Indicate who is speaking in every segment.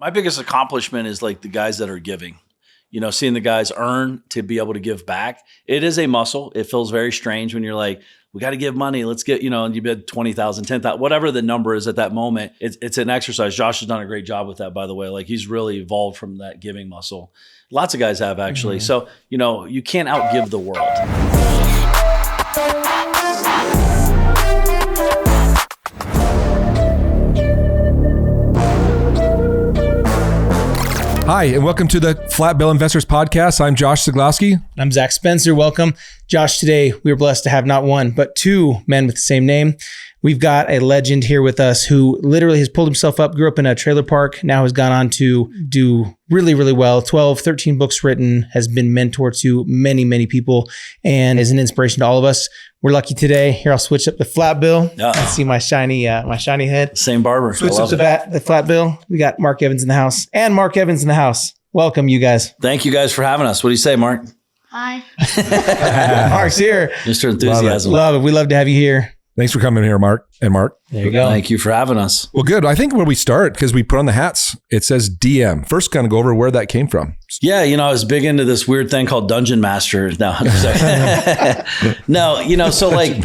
Speaker 1: My biggest accomplishment is like the guys that are giving. Seeing the guys earn to be able to give back. It is a muscle. It feels very strange when you're like, we got to give money. Let's get, and you bid 20,000, 10,000, whatever the number is at that moment. It's an exercise. Josh has done a great job with that, by the way. Like he's really evolved from that giving muscle. Lots of guys have actually. So, you can't outgive the world.
Speaker 2: Hi, and welcome to the Flat Bill Investors Podcast. I'm Josh Zaglowski.
Speaker 3: I'm Zach Spencer. Welcome. Josh, today we are blessed to have not one, but two men with the same name. We've got a legend here with us who literally has pulled himself up, grew up in a trailer park, now has gone on to do really, really well. 12, 13 books written, has been mentor to many, many people, and is an inspiration to all of us. We're lucky today. Here, I'll switch up the flat bill. And see my shiny head.
Speaker 1: Same barber.
Speaker 3: Switch up the flat bill. We got Mark Evans in the house, and Mark Evans in the house. Welcome, you guys.
Speaker 1: Thank you guys for having us. What do you say, Mark?
Speaker 4: Hi.
Speaker 3: Mark's here.
Speaker 1: Mr. Enthusiasm.
Speaker 3: Love it. We love to have you here.
Speaker 2: Thanks for coming here, Mark. And Mark.
Speaker 3: There you go.
Speaker 1: Thank you for having us.
Speaker 2: Well, good. I think when we start, because we put on the hats, it says DM. First, kind of go over where that came from.
Speaker 1: Yeah, I was big into this weird thing called Dungeon Master. No, so like,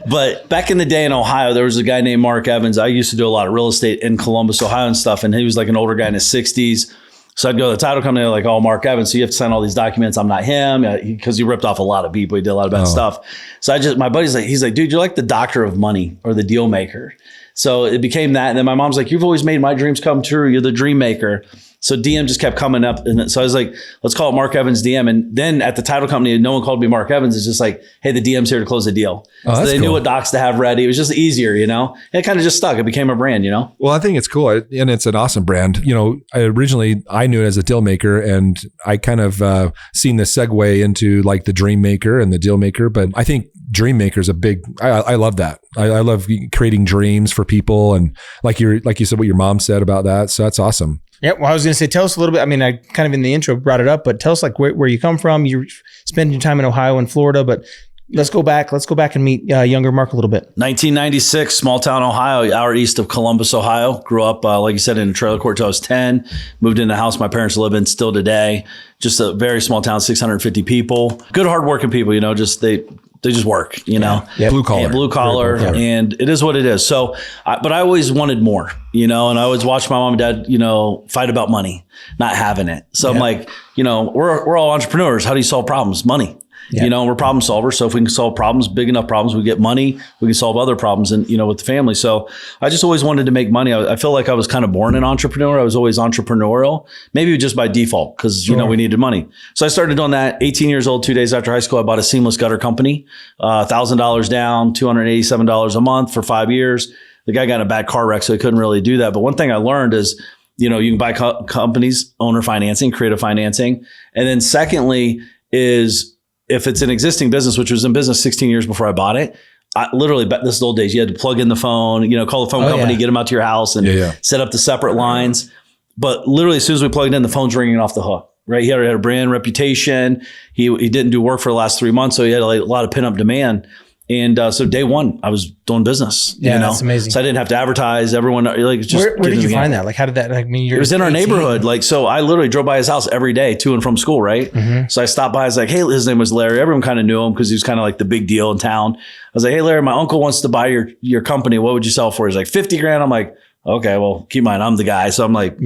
Speaker 1: but back in the day in Ohio, there was a guy named Mark Evans. I used to do a lot of real estate in Columbus, Ohio and stuff. And he was like an older guy in his 60s. So I'd go to the title company, like, oh, Mark Evans. So you have to sign all these documents. I'm not him, because he ripped off a lot of people. He did a lot of bad stuff. So my buddy's like, he's like, dude, you're like the doctor of money or the deal maker. So it became that. And then my mom's like, you've always made my dreams come true. You're the dream maker. So DM just kept coming up. And so I was like, let's call it Mark Evans DM. And then at the title company, no one called me Mark Evans. It's just like, hey, the DM's here to close the deal. Oh, so they knew what docs to have ready. It was just easier, And it kind of just stuck. It became a brand,
Speaker 2: Well, I think it's cool. And it's an awesome brand. I knew it as a deal maker, and I kind of seen the segue into like the dream maker and the deal maker. But I think dream maker is a big, I love that. I love creating dreams for people. And like you said, what your mom said about that. So that's awesome.
Speaker 3: Yeah, well, I was going to say, tell us a little bit. I mean, I kind of in the intro brought it up, but tell us like where you come from. You spend your time in Ohio and Florida, but let's go back and meet younger Mark a little bit.
Speaker 1: 1996, small town Ohio, hour east of Columbus, Ohio. Grew up, like you said, in a trailer court till I was 10. Moved into the house my parents live in still today. Just a very small town, 650 people. Good, hardworking people, just they just work,
Speaker 3: Yeah.
Speaker 2: Blue collar.
Speaker 1: Blue collar. And it is what it is. So, but I always wanted more, and I always watched my mom and dad, fight about money, not having it. So I'm like, we're all entrepreneurs. How do you solve problems? Money. Yeah. We're problem solvers. So if we can solve problems, big enough problems, we get money, we can solve other problems and, with the family. So I just always wanted to make money. I feel like I was kind of born an entrepreneur. I was always entrepreneurial, maybe just by default because, we needed money. So I started doing that 18 years old, 2 days after high school. I bought a seamless gutter company, $1,000 down, $287 a month for 5 years. The guy got in a bad car wreck, so he couldn't really do that. But one thing I learned is, you can buy companies, owner financing, creative financing. And then secondly is, if it's an existing business, which was in business 16 years before I bought it, this is old days. You had to plug in the phone, call the phone company, get them out to your house and set up the separate lines. But literally as soon as we plugged in, the phone's ringing off the hook, right? He already had a brand reputation. He didn't do work for the last 3 months. So he had a lot of pin-up demand. And so day one, I was doing business.
Speaker 3: That's amazing.
Speaker 1: So I didn't have to advertise. Everyone just
Speaker 3: where did you find that? Like, how did that? Like,
Speaker 1: it was in our neighborhood. Like, so I literally drove by his house every day to and from school. Right. Mm-hmm. So I stopped by. I was like, hey, his name was Larry. Everyone kind of knew him because he was kind of like the big deal in town. I was like, hey, Larry, my uncle wants to buy your company. What would you sell for? He's like, 50 grand. I'm like, okay, well, keep in mind, I'm the guy. So I'm like,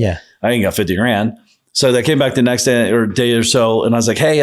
Speaker 1: I ain't got 50 grand. So they came back the next day or so. And I was like, hey,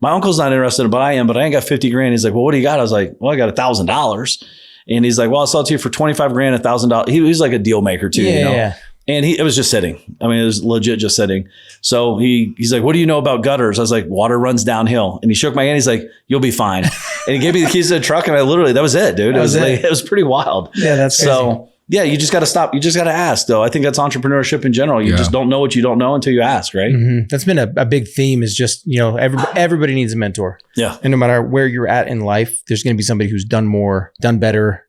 Speaker 1: my uncle's not interested, but I am, but I ain't got 50 grand. He's like, well, what do you got? I was like, well, I got $1,000. And he's like, well, I'll sell it to you for 25 grand, $1,000. He's like a deal maker too, And it was just sitting. I mean, it was legit just sitting. So he's like, what do you know about gutters? I was like, water runs downhill. And he shook my hand. He's like, you'll be fine. And he gave me the keys to the truck. And that was it, dude. It was pretty wild.
Speaker 3: Yeah, that's crazy.
Speaker 1: Yeah, you just got to stop. You just got to ask, though. I think that's entrepreneurship in general. You just don't know what you don't know until you ask, right?
Speaker 3: Mm-hmm. That's been a big theme is just, everybody needs a mentor.
Speaker 1: Yeah.
Speaker 3: And no matter where you're at in life, there's going to be somebody who's done more, done better,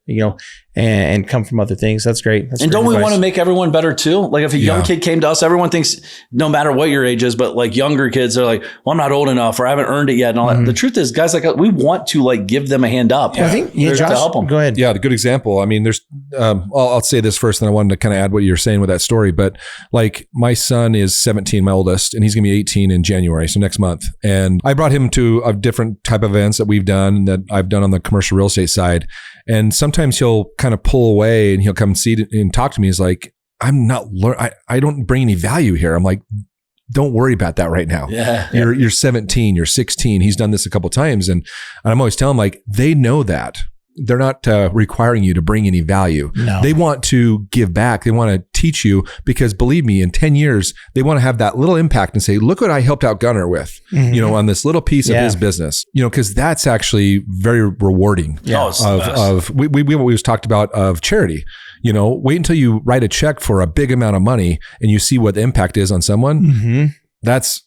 Speaker 3: and come from other things. That's great. That's
Speaker 1: and
Speaker 3: great
Speaker 1: don't we
Speaker 3: advice.
Speaker 1: want to make everyone better too? Like if a young kid came to us, everyone thinks no matter what your age is, but like younger kids are like, well, I'm not old enough or I haven't earned it yet. And all that. The truth is guys like we want to like give them a hand up.
Speaker 3: I think Josh,
Speaker 1: to help them.
Speaker 3: go ahead.
Speaker 2: Yeah, the good example. I mean, there's, I'll say this first, and I wanted to kind of add what you're saying with that story. But like my son is 17, my oldest, and he's going to be 18 in January, so next month. And I brought him to a different type of events that we've done, that I've done on the commercial real estate side. And sometimes he'll kind of pull away and he'll come and talk to me. He's like, I'm not, I don't bring any value here. I'm like, don't worry about that right now.
Speaker 1: Yeah.
Speaker 2: You're 17, you're 16. He's done this a couple of times. And I'm always telling him, like, they know that. They're not requiring you to bring any value.
Speaker 3: No.
Speaker 2: They want to give back. They want to teach you, because believe me, in 10 years, they want to have that little impact and say, look what I helped out Gunnar with, on this little piece of his business, because that's actually very rewarding.
Speaker 1: Yeah.
Speaker 2: We always talked about of charity. Wait until you write a check for a big amount of money and you see what the impact is on someone. That's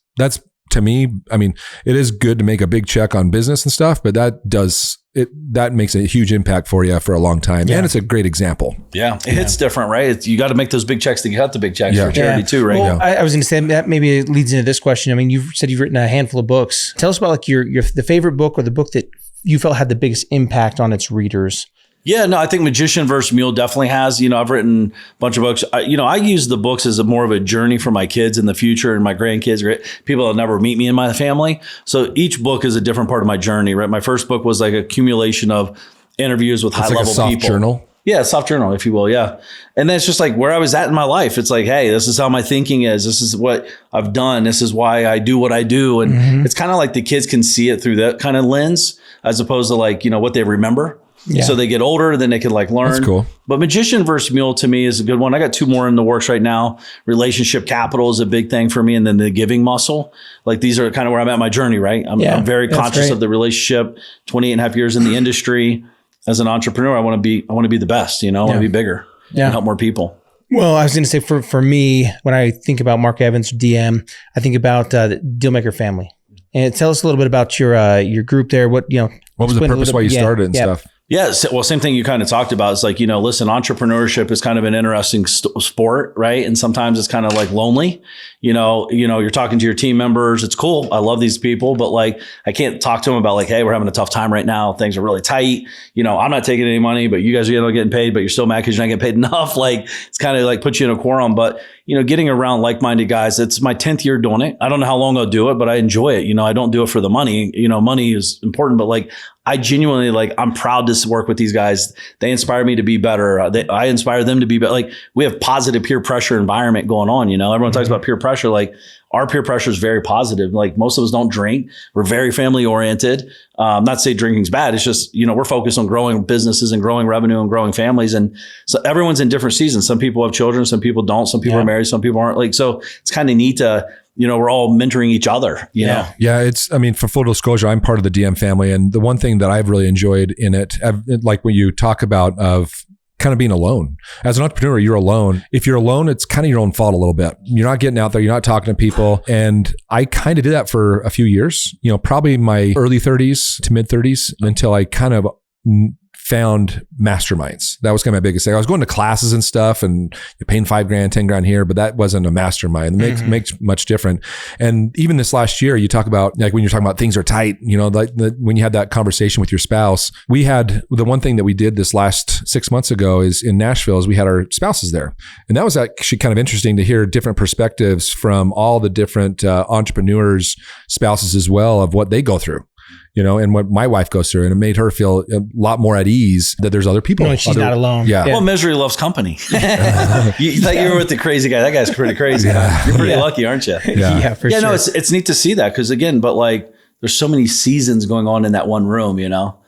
Speaker 2: to me, I mean, it is good to make a big check on business and stuff, but that makes a huge impact for you for a long time. And it's a great example.
Speaker 1: Yeah. It hits different, right? You got to make those big checks to get out the big checks for charity too, right?
Speaker 3: Well, I was going to say that maybe leads into this question. I mean, you've said you've written a handful of books. Tell us about like the favorite book or the book that you felt had the biggest impact on its readers.
Speaker 1: Yeah, no, I think Magician vs. Mule definitely has. I've written a bunch of books. I use the books as more of a journey for my kids in the future and my grandkids, right? People that never meet me in my family. So each book is a different part of my journey, right? My first book was like accumulation of interviews with high-level
Speaker 2: soft
Speaker 1: people.
Speaker 2: Journal.
Speaker 1: Yeah, soft journal, if you will. Yeah. And then it's just like where I was at in my life. It's like, hey, this is how my thinking is. This is what I've done. This is why I do what I do. And it's kind of like the kids can see it through that kind of lens as opposed to like, what they remember. Yeah. So they get older, then they can like learn.
Speaker 2: That's cool.
Speaker 1: But Magician vs. Mule to me is a good one. I got 2 more in the works right now. Relationship capital is a big thing for me. And then the giving muscle. Like these are kind of where I'm at in my journey, right? I'm very conscious of the relationship, 28 and a half years in the industry. As an entrepreneur, I want to be the best, I want to be bigger and help more people.
Speaker 3: Well, I was going to say for me, when I think about Mark Evans or DM, I think about the Dealmaker family. And tell us a little bit about your group there. What
Speaker 2: was the purpose why you started and stuff?
Speaker 1: Yeah. Well, same thing you kind of talked about. It's like, listen, entrepreneurship is kind of an interesting sport, right? And sometimes it's kind of like lonely. You're talking to your team members. It's cool. I love these people, but like, I can't talk to them about like, hey, we're having a tough time right now. Things are really tight. I'm not taking any money, but you guys are getting paid, but you're still mad because you're not getting paid enough. Like it's kind of like puts you in a quorum, but getting around like-minded guys, it's my 10th year doing it. I don't know how long I'll do it, but I enjoy it. I don't do it for the money. Money is important, but like, I genuinely I'm proud to work with these guys. They inspire me to be better. I inspire them to be better. Like we have positive peer pressure environment going on. Everyone talks about peer pressure. Like our peer pressure is very positive. Like most of us don't drink. We're very family oriented. Not to say drinking's bad. It's just, we're focused on growing businesses and growing revenue and growing families. And so everyone's in different seasons. Some people have children, some people don't, some people are married, some people aren't. Like, so it's kind of neat to, we're all mentoring each other, know?
Speaker 2: Yeah. For full disclosure, I'm part of the DM family. And the one thing that I've really enjoyed in it, like when you talk about of kind of being alone. As an entrepreneur, you're alone. If you're alone, it's kind of your own fault a little bit. You're not getting out there. You're not talking to people. And I kind of did that for a few years, probably my early 30s to mid 30s until I kind of found masterminds. That was kind of my biggest thing. I was going to classes and stuff and you're paying $5,000, $10,000 here, but that wasn't a mastermind. It makes much different. And even this last year, you talk about like when you're talking about things are tight, when you had that conversation with your spouse, we had the one thing that we did this last 6 months ago is in Nashville is we had our spouses there. And that was actually kind of interesting to hear different perspectives from all the different entrepreneurs, spouses as well of what they go through. And what my wife goes through. And it made her feel a lot more at ease that there's other people.
Speaker 3: She's not alone.
Speaker 2: Yeah.
Speaker 1: Well, misery loves company. You thought you were with the crazy guy. That guy's pretty crazy. Yeah. You're pretty lucky, aren't you?
Speaker 3: Yeah, for sure.
Speaker 1: No, it's neat to see that because again, but like there's so many seasons going on in that one room,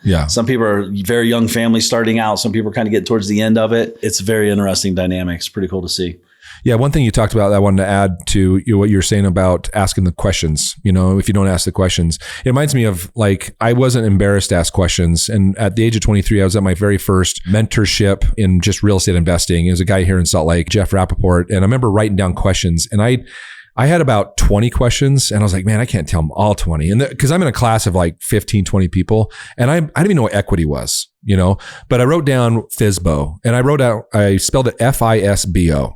Speaker 2: Yeah.
Speaker 1: Some people are very young families starting out. Some people are kind of getting towards the end of it. It's very interesting dynamic. It's pretty cool to see.
Speaker 2: Yeah, one thing you talked about that I wanted to add to what you're saying about asking the questions, if you don't ask the questions. It reminds me of like, I wasn't embarrassed to ask questions. And at the age of 23, I was at my very first mentorship in just real estate investing. It was a guy here in Salt Lake, Jeff Rappaport. And I remember writing down questions and I had about 20 questions and I was like, man, I can't tell them all 20. And because I'm in a class of like 15, 20 people and I didn't even know what equity was, but I wrote down FISBO and I spelled it FISBO.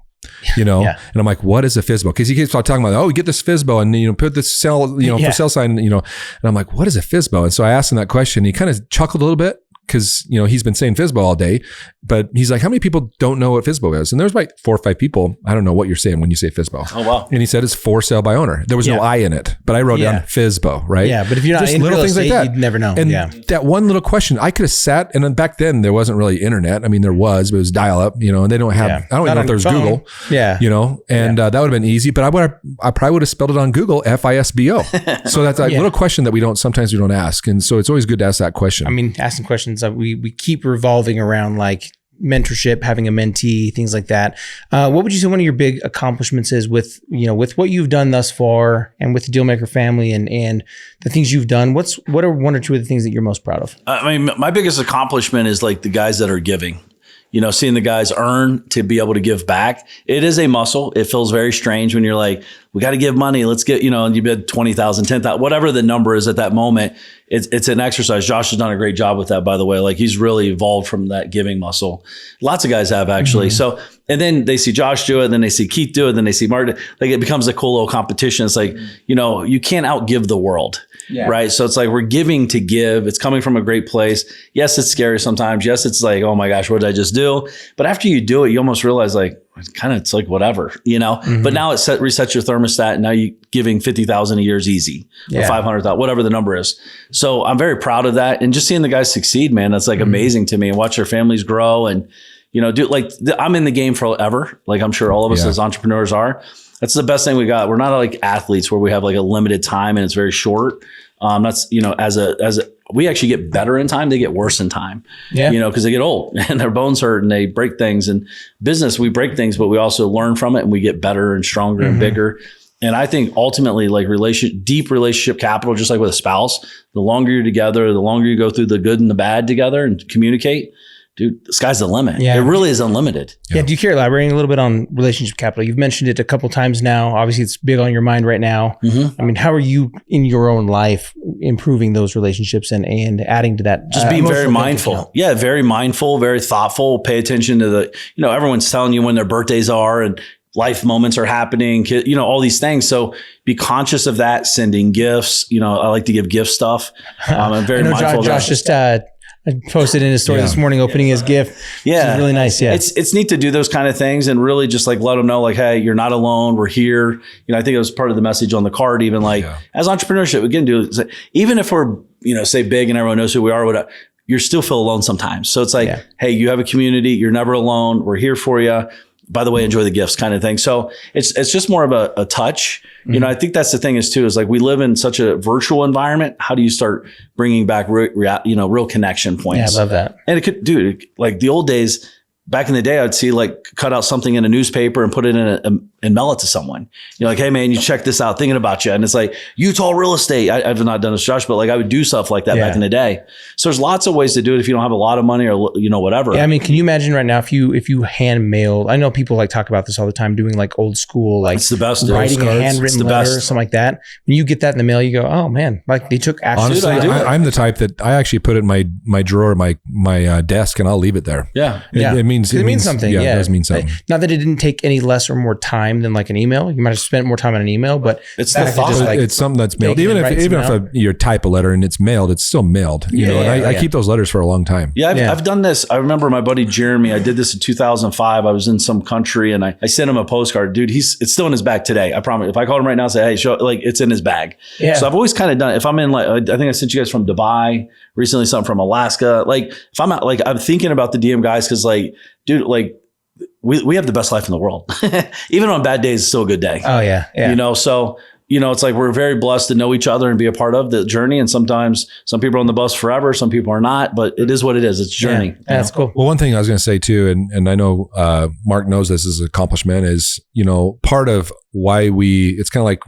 Speaker 2: And I'm like, what is a FISBO? Because he keeps talking about, you get this FISBO and, put this sell, for sale sign, and I'm like, what is a FISBO? And so I asked him that question. He kind of chuckled a little bit because, he's been saying FISBO all day, but he's like, how many people don't know what FISBO is? And there's like 4 or 5 people. I don't know what you're saying when you say FISBO.
Speaker 1: Oh, wow.
Speaker 2: And he said it's for sale by owner. There was no I in it, but I wrote down FISBO, right?
Speaker 3: Yeah. But if you're not
Speaker 2: just
Speaker 3: in
Speaker 2: little
Speaker 3: real
Speaker 2: things
Speaker 3: estate,
Speaker 2: like that.
Speaker 3: you'd never know.
Speaker 2: And that one little question, I could have sat, and then back then there wasn't really internet. I mean, there was, but it was dial up, and they don't have, I don't even know if there's Google, and that would have been easy, but I probably would have spelled it on Google, FISBO. So that's a little question that sometimes we don't ask. And so it's always good to ask that question.
Speaker 3: I mean, asking questions, we keep revolving around like mentorship, having a mentee, things like that. What would you say one of your big accomplishments is with what you've done thus far and with the Dealmaker family and the things you've done? What are 1 or 2 of the things that you're most proud of?
Speaker 1: I mean, my biggest accomplishment is like the guys that are giving. Seeing the guys earn to be able to give back. It is a muscle. It feels very strange when you're like, we got to give money. Let's get, and you bid 20,000, 10,000, whatever the number is at that moment. It's an exercise. Josh has done a great job with that, by the way. Like he's really evolved from that giving muscle. Lots of guys have actually. Mm-hmm. So, and then they see Josh do it, then they see Keith do it, then they see Martin. Like it becomes a cool little competition. It's like, you can't outgive the world. Yeah. Right. So it's like we're giving to give. It's coming from a great place. Yes, it's scary sometimes. Yes, it's like, oh my gosh, what did I just do? But after you do it, you almost realize like, it's like whatever, Mm-hmm. But now it resets your thermostat, and now you're giving 50,000 a year is easy, or 500,000, whatever the number is. So I'm very proud of that, and just seeing the guys succeed, man, that's like amazing to me, and watch their families grow, and I'm in the game forever. Like I'm sure all of us as entrepreneurs are. That's the best thing we got. We're not like athletes where we have like a limited time and it's very short. That's we actually get better in time. They get worse in time, because they get old and their bones hurt and they break things. And business, we break things, but we also learn from it and we get better and stronger and bigger. And I think ultimately like deep relationship capital, just like with a spouse, the longer you're together, the longer you go through the good and the bad together and communicate, dude, the sky's the limit. Yeah. It really is unlimited.
Speaker 3: Yeah. Do you care elaborating a little bit on relationship capital? You've mentioned it a couple times now. Obviously, it's big on your mind right now. Mm-hmm. I mean, how are you in your own life improving those relationships and adding to that?
Speaker 1: Just being very mindful. Yeah, very mindful, very thoughtful. Pay attention to everyone's telling you when their birthdays are and life moments are happening, all these things. So be conscious of that, sending gifts. I like to give gift stuff. I'm very mindful.
Speaker 3: Josh just I posted in his story this morning, opening his gift. Yeah. It's really nice. Yeah.
Speaker 1: It's neat to do those kind of things and really just like let them know like, hey, you're not alone. We're here. I think it was part of the message on the card, even like as entrepreneurship, we can do it. Even if we're, say big and everyone knows who we are, whatever, you still feel alone sometimes. So it's like, hey, you have a community. You're never alone. We're here for you. By the way, enjoy the gifts kind of thing. So it's just more of a touch. Mm-hmm. I think that's the thing is like we live in such a virtual environment. How do you start bringing back real connection points?
Speaker 3: Yeah, I love that.
Speaker 1: And it could, like the old days, back in the day, I'd see like cut out something in a newspaper and put it in and mail it to someone. You're like, hey man, you check this out, thinking about you. And it's like Utah real estate. I've not done this, Josh, but like I would do stuff like that back in the day. So there's lots of ways to do it if you don't have a lot of money or whatever.
Speaker 3: Yeah, I mean, can you imagine right now if you hand mail? I know people like talk about this all the time, doing like old school, like
Speaker 1: it's the best,
Speaker 3: writing a handwritten letter or something like that. When you get that in the mail, you go, oh man, like they took action.
Speaker 2: Honestly, I'm the type that I actually put it in my drawer, my desk, and I'll leave it there.
Speaker 1: Yeah,
Speaker 2: it means
Speaker 3: something.
Speaker 2: Yeah, it does mean something.
Speaker 3: Not that it didn't take any less or more time than like an email. You might have spent more time on an email, but
Speaker 1: it's the thought.
Speaker 2: It's something that's mailed. Even if you type a letter and it's mailed, it's still mailed. I keep those letters for a long time.
Speaker 1: Yeah, I've done this. I remember my buddy Jeremy. I did this in 2005. I was in some country and I sent him a postcard. Dude, it's still in his bag today. I promise. If I called him right now and say, hey, show, like it's in his bag. Yeah. So I've always kind of done it. If I'm in like, I think I sent you guys from Dubai recently, something from Alaska. Like if I'm out, like I'm thinking about the DM guys because like, dude, like. We have the best life in the world. Even on bad days, it's still a good day.
Speaker 3: Oh yeah.
Speaker 1: So, it's like we're very blessed to know each other and be a part of the journey. And sometimes some people are on the bus forever, some people are not, but it is what it is. It's a journey.
Speaker 3: Yeah, that's cool.
Speaker 2: Well, one thing I was going to say too, and I know Mark knows this as an accomplishment is, part of why it's kind of like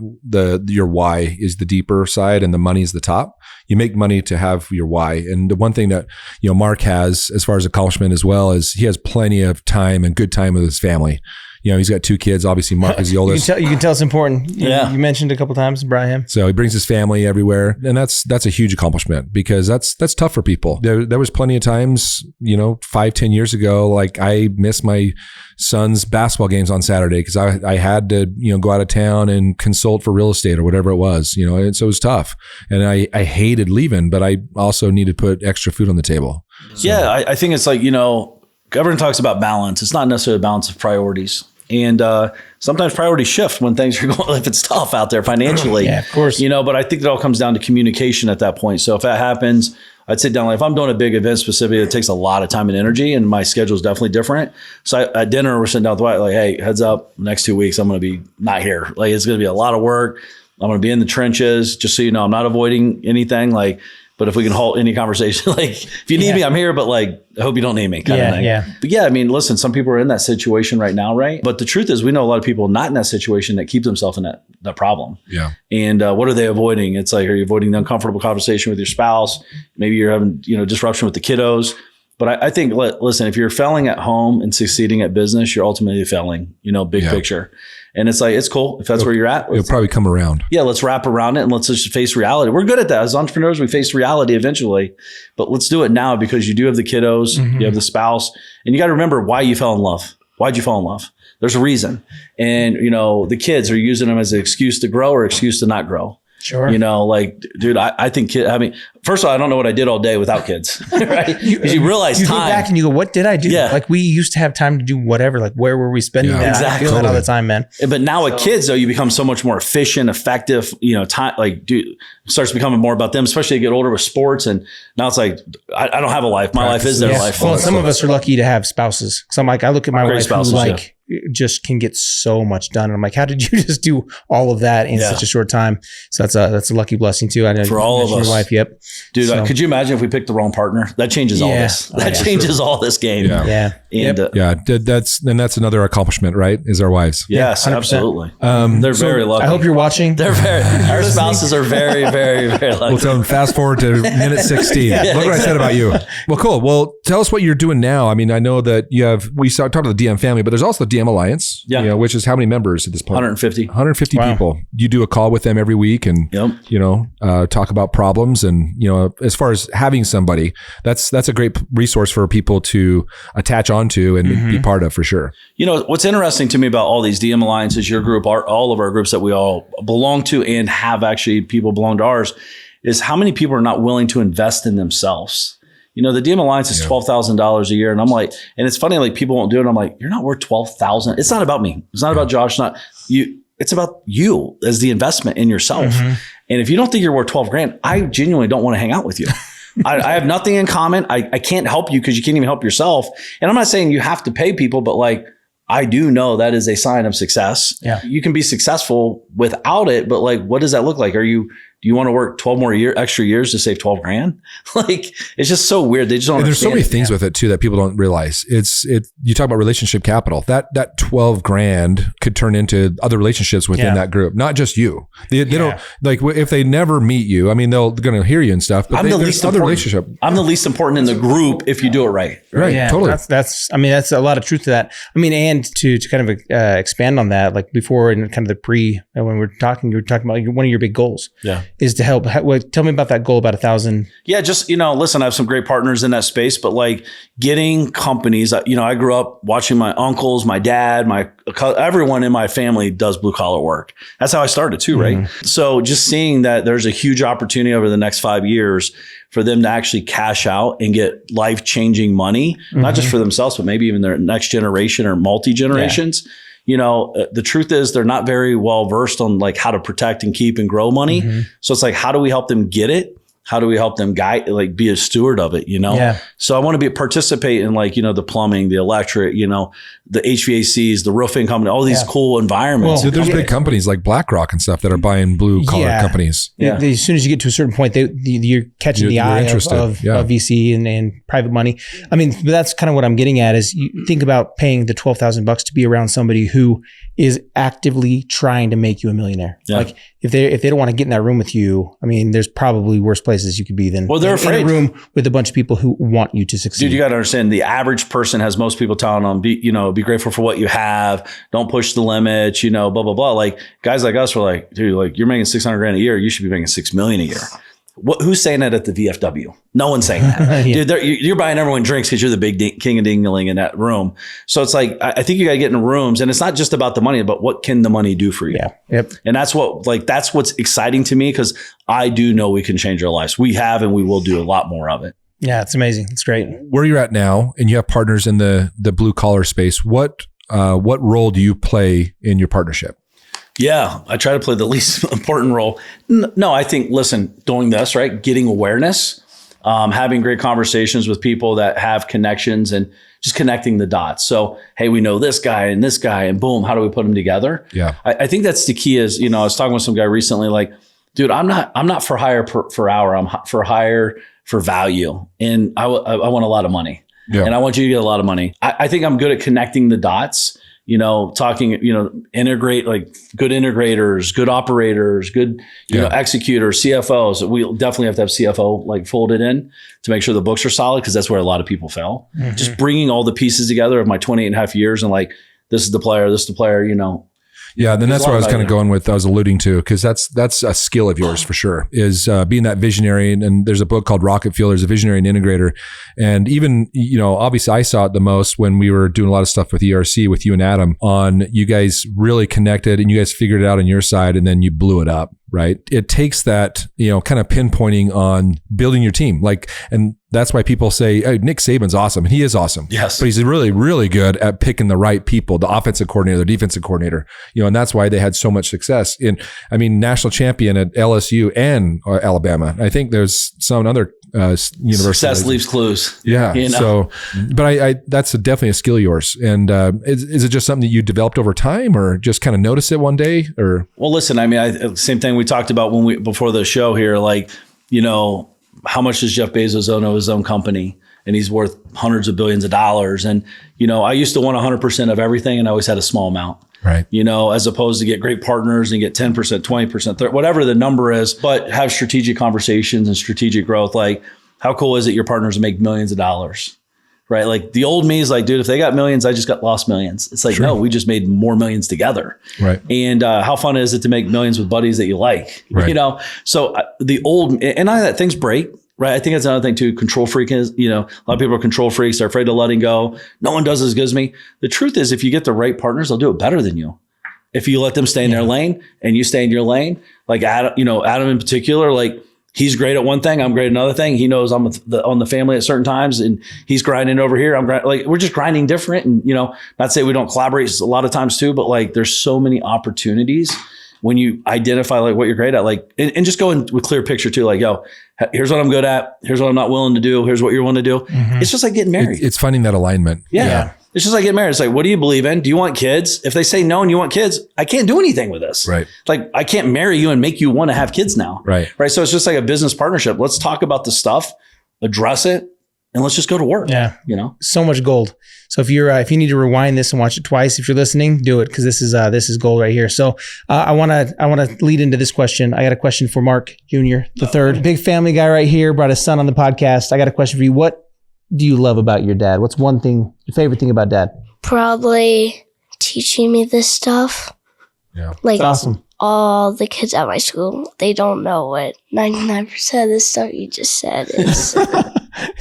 Speaker 2: your why is the deeper side and the money is the top. You make money to have your why. And the one thing that, Mark has as far as accomplishment as well is he has plenty of time and good time with his family. he's got 2 kids. Obviously, Mark is the oldest.
Speaker 3: You can tell it's important. You mentioned a couple times about him.
Speaker 2: So he brings his family everywhere. And that's a huge accomplishment because that's tough for people. There was plenty of times, 5-10 years ago, like I missed my son's basketball games on Saturday because I had to, go out of town and consult for real estate or whatever it was, and so it was tough. And I hated leaving, but I also needed to put extra food on the table. So.
Speaker 1: Yeah, I think it's like, everyone talks about balance. It's not necessarily a balance of priorities. And sometimes priorities shift when things are going, if it's tough out there financially.
Speaker 3: Yeah, of course.
Speaker 1: But I think it all comes down to communication at that point. So if that happens, I'd sit down, like if I'm doing a big event specifically, it takes a lot of time and energy and my schedule is definitely different. So at dinner, we're sitting down with the wife, like, hey, heads up, next 2 weeks, I'm going to be not here. Like it's going to be a lot of work. I'm going to be in the trenches, just so you know, I'm not avoiding anything. Like, but if we can halt any conversation, like if you need me, I'm here, but like, I hope you don't need me kind of thing.
Speaker 3: Yeah.
Speaker 1: But yeah, I mean, listen, some people are in that situation right now, right? But the truth is we know a lot of people not in that situation that keep themselves in that problem.
Speaker 2: Yeah.
Speaker 1: And what are they avoiding? It's like, are you avoiding the uncomfortable conversation with your spouse? Maybe you're having, disruption with the kiddos. But I think, listen, if you're failing at home and succeeding at business, you're ultimately failing, big picture. And it's like, it's cool. If that's where you're at,
Speaker 2: it'll probably come around.
Speaker 1: Yeah, let's wrap around it and let's just face reality. We're good at that. As entrepreneurs, we face reality eventually. But let's do it now because you do have the kiddos, you have the spouse, and you got to remember why you fell in love. Why'd you fall in love? There's a reason. And, the kids are using them as an excuse to grow or excuse to not grow.
Speaker 3: Sure.
Speaker 1: Dude, I think, first of all, I don't know what I did all day without kids, right? Because you realize
Speaker 3: you
Speaker 1: time.
Speaker 3: go back and you go, what did I do?
Speaker 1: Yeah.
Speaker 3: Like we used to have time to do whatever. Like where were we spending that?
Speaker 1: Exactly.
Speaker 3: I feel that all the time, man.
Speaker 1: But now with kids, though, you become so much more efficient, effective, time, like, dude, starts becoming more about them, especially as you get older with sports. And now it's like, I don't have a life. My life is their life.
Speaker 3: Well, some of us are lucky to have spouses. So I'm like, I look at my wife
Speaker 1: spouses,
Speaker 3: who just can get so much done. And I'm like, how did you just do all of that in such a short time? So that's a lucky blessing too. I know
Speaker 1: for all of us.
Speaker 3: Your wife, yep.
Speaker 1: Dude, could you imagine if we picked the wrong partner? That changes all this. That changes all this game.
Speaker 3: Yeah.
Speaker 1: And
Speaker 2: that's another accomplishment, right? Is our wives.
Speaker 1: Yes, 100%. Absolutely. They're very lucky.
Speaker 3: I hope you're watching.
Speaker 1: Our spouses are very, very, very lucky.
Speaker 2: We'll tell them fast forward to minute 16. Look what I said about you. Well, cool. Well, tell us what you're doing now. I mean, I know that we talked about the DM family, but there's also the DM Alliance, which is how many members at this point? 150 people. You do a call with them every week and, talk about problems. And, as far as having somebody, that's a great resource for people to attach onto and be part of for sure.
Speaker 1: What's interesting to me about all these DM Alliances, your group, all of our groups that we all belong to and have actually people belong to ours, is how many people are not willing to invest in themselves. The DM Alliance is $12,000 a year. And I'm like, and it's funny, like people won't do it. I'm like, you're not worth $12,000. It's not about me. It's not about Josh. Not you. It's about you as the investment in yourself. And if you don't think you're worth 12 grand, I genuinely don't want to hang out with you. I have nothing in common. I can't help you because you can't even help yourself. And I'm not saying you have to pay people, but like, I do know that is a sign of success. Yeah. You can be successful without it, but like, what does that look like? Do you want to work 12 more extra years to save 12 grand? Like, it's just so weird. They just don't
Speaker 2: understand. There's so many things
Speaker 1: with
Speaker 2: it too that people don't realize. You talk about relationship capital. That 12 grand could turn into other relationships within that group, not just you. They don't, like, if they never meet you, I mean, they're going to hear you and stuff, but there's other relationship.
Speaker 1: I'm the least important in the group if you do it right.
Speaker 2: Right.
Speaker 3: Yeah,
Speaker 2: totally.
Speaker 3: That's a lot of truth to that. I mean, and to kind of expand on that, like before in kind of the when we were talking, you were talking about one of your big goals.
Speaker 1: Yeah.
Speaker 3: Is to help. Tell me about that goal, about 1,000.
Speaker 1: Yeah, just, listen, I have some great partners in that space, but like getting companies, I grew up watching my uncles, my dad, everyone in my family does blue collar work. That's how I started too, right? So just seeing that there's a huge opportunity over the next 5 years for them to actually cash out and get life-changing money, not just for themselves, but maybe even their next generation or multi-generations. The truth is they're not very well versed on like how to protect and keep and grow money. So it's like, how do we help them get it? How do we help them guide, like be a steward of it, So I want to participate in like, the plumbing, the electric, the HVACs, the roofing company, all these cool environments.
Speaker 2: Well, there's big companies like BlackRock and stuff that are buying blue collar companies.
Speaker 3: Yeah. As soon as you get to a certain point, you're catching the eye of VC and private money. I mean, but that's kind of what I'm getting at is you think about paying the $12,000 to be around somebody who is actively trying to make you a millionaire. Yeah. Like if they don't want to get in that room with you, I mean, there's probably worse places places you could be than
Speaker 1: they're afraid.
Speaker 3: in a room with a bunch of people who want you to succeed.
Speaker 1: Dude, you got to understand, the average person has most people telling them, be grateful for what you have. Don't push the limits, blah, blah, blah. Like guys like us were like, dude, like you're making $600,000 a year. You should be making $6 million a year. Who's saying that at the VFW? No one's saying that.
Speaker 3: Yeah.
Speaker 1: Dude, you're buying everyone drinks because you're the big king of dingling in that room. So it's like, I think you got to get in rooms, and it's not just about the money, but what can the money do for you?
Speaker 3: Yeah. Yep.
Speaker 1: And that's what's exciting to me, because I do know we can change our lives. We have, and we will do a lot more of it.
Speaker 3: Yeah, it's amazing. It's great.
Speaker 2: Where you're at now, and you have partners in the blue collar space, what role do you play in your partnership?
Speaker 1: Yeah, I try to play the least important role. No, I think, listen, doing this, right? Getting awareness, having great conversations with people that have connections, and just connecting the dots. So, hey, we know this guy, and boom, how do we put them together?
Speaker 2: Yeah.
Speaker 1: I think that's the key is, I was talking with some guy recently, like, dude, I'm not for hire per hour. I'm for hire for value. And I want a lot of money. Yeah. And I want you to get a lot of money. I think I'm good at connecting the dots. Talking, integrate, like good integrators, good operators, good, executors, CFOs. We definitely have to have CFO like folded in to make sure the books are solid, because that's where a lot of people fail. Mm-hmm. Just bringing all the pieces together of my 28.5 years and like, this is the player,
Speaker 2: Yeah, then that's what I was kind of going with. I was alluding to, because that's a skill of yours for sure, is being that visionary. And there's a book called Rocket Fuel. There's a visionary and integrator. And even, obviously I saw it the most when we were doing a lot of stuff with ERC with you and Adam on, you guys really connected and you guys figured it out on your side, and then you blew it up. Right. It takes that, kind of pinpointing on building your team. And that's why people say, hey, Nick Saban's awesome. And he is awesome.
Speaker 1: Yes.
Speaker 2: But he's really, really good at picking the right people, the offensive coordinator, the defensive coordinator, and that's why they had so much success national champion at LSU and Alabama. I think there's some other university.
Speaker 1: Success leaves clues.
Speaker 2: Yeah. So, but I that's definitely a skill of yours. And is it just something that you developed over time, or just kind of notice it one day? Or
Speaker 1: well, listen, same thing we talked about before the show here, how much does Jeff Bezos own his own company? And he's worth hundreds of billions of dollars. And, I used to want 100% of everything, and I always had a small amount. Right. As opposed to get great partners and get 10%, 20%, 30%, whatever the number is, but have strategic conversations and strategic growth. Like, how cool is it your partners make millions of dollars? Right. Like the old me is like, dude, if they got millions, I just got lost millions. It's like, no, we just made more millions together. Right. And how fun is it to make millions with buddies that you like, right. So the old, and that things break, right? I think that's another thing too. Control freak is, a lot of people are control freaks. They're afraid of letting go. No one does as good as me. The truth is, if you get the right partners, they'll do it better than you. If you let them stay in their lane and you stay in your lane, like Adam, Adam in particular, like, he's great at one thing. I'm great at another thing. He knows I'm on the family at certain times, and he's grinding over here. We're just grinding different. And, not to say we don't collaborate a lot of times too, but like, there's so many opportunities when you identify like what you're great at, like, and just go in with clear picture too. Like, yo, here's what I'm good at. Here's what I'm not willing to do. Here's what you're willing to do. Mm-hmm. It's just like getting married.
Speaker 2: It's finding that alignment.
Speaker 1: Yeah. It's just like getting married. It's like, what do you believe in? Do you want kids? If they say no and you want kids, I can't do anything with this. Right. Like, I can't marry you and make you want to have kids now. Right. Right. So it's just like a business partnership. Let's talk about the stuff, address it, and let's just go to work. Yeah.
Speaker 3: So much gold. So if you need to rewind this and watch it twice, if you're listening, do it, because this is gold right here. So I want to lead into this question. I got a question for Mark Jr. the third, big family guy right here, brought his son on the podcast. I got a question for you. What do you love about your dad? What's one thing, your favorite thing about dad?
Speaker 4: Probably teaching me this stuff.
Speaker 2: Yeah.
Speaker 4: Like,
Speaker 3: that's awesome.
Speaker 4: All the kids at my school, they don't know what 99% of the stuff you just said is.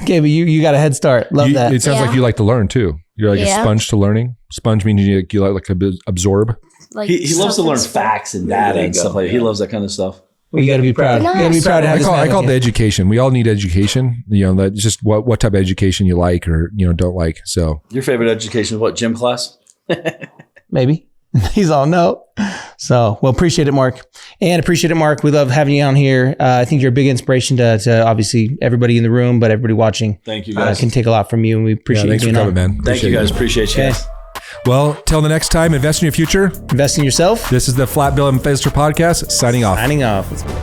Speaker 3: Okay, but you got a head start. Love that.
Speaker 2: It sounds like you like to learn too. You're like a sponge to learning. Sponge means you like to absorb.
Speaker 1: Like, he loves to learn facts and data and stuff like that. He loves that kind of stuff.
Speaker 3: Well, you got to be proud. You got to be proud to have
Speaker 2: I call it the education. We all need education. That's just what type of education you like or don't like. So
Speaker 1: your favorite education is what? Gym class?
Speaker 3: Maybe. He's all no. So, well, appreciate it, Mark. And appreciate it, Mark. We love having you on here. I think you're a big inspiration to obviously everybody in the room, but everybody watching.
Speaker 1: Thank you, guys.
Speaker 3: Can take a lot from you, and we appreciate you being
Speaker 2: on. Man.
Speaker 1: Thank you, guys. Appreciate you.
Speaker 3: Okay.
Speaker 2: Well, till the next time, invest in your future.
Speaker 3: Invest in yourself.
Speaker 2: This is the Flat Bill Investor Podcast, signing off.
Speaker 3: Signing off.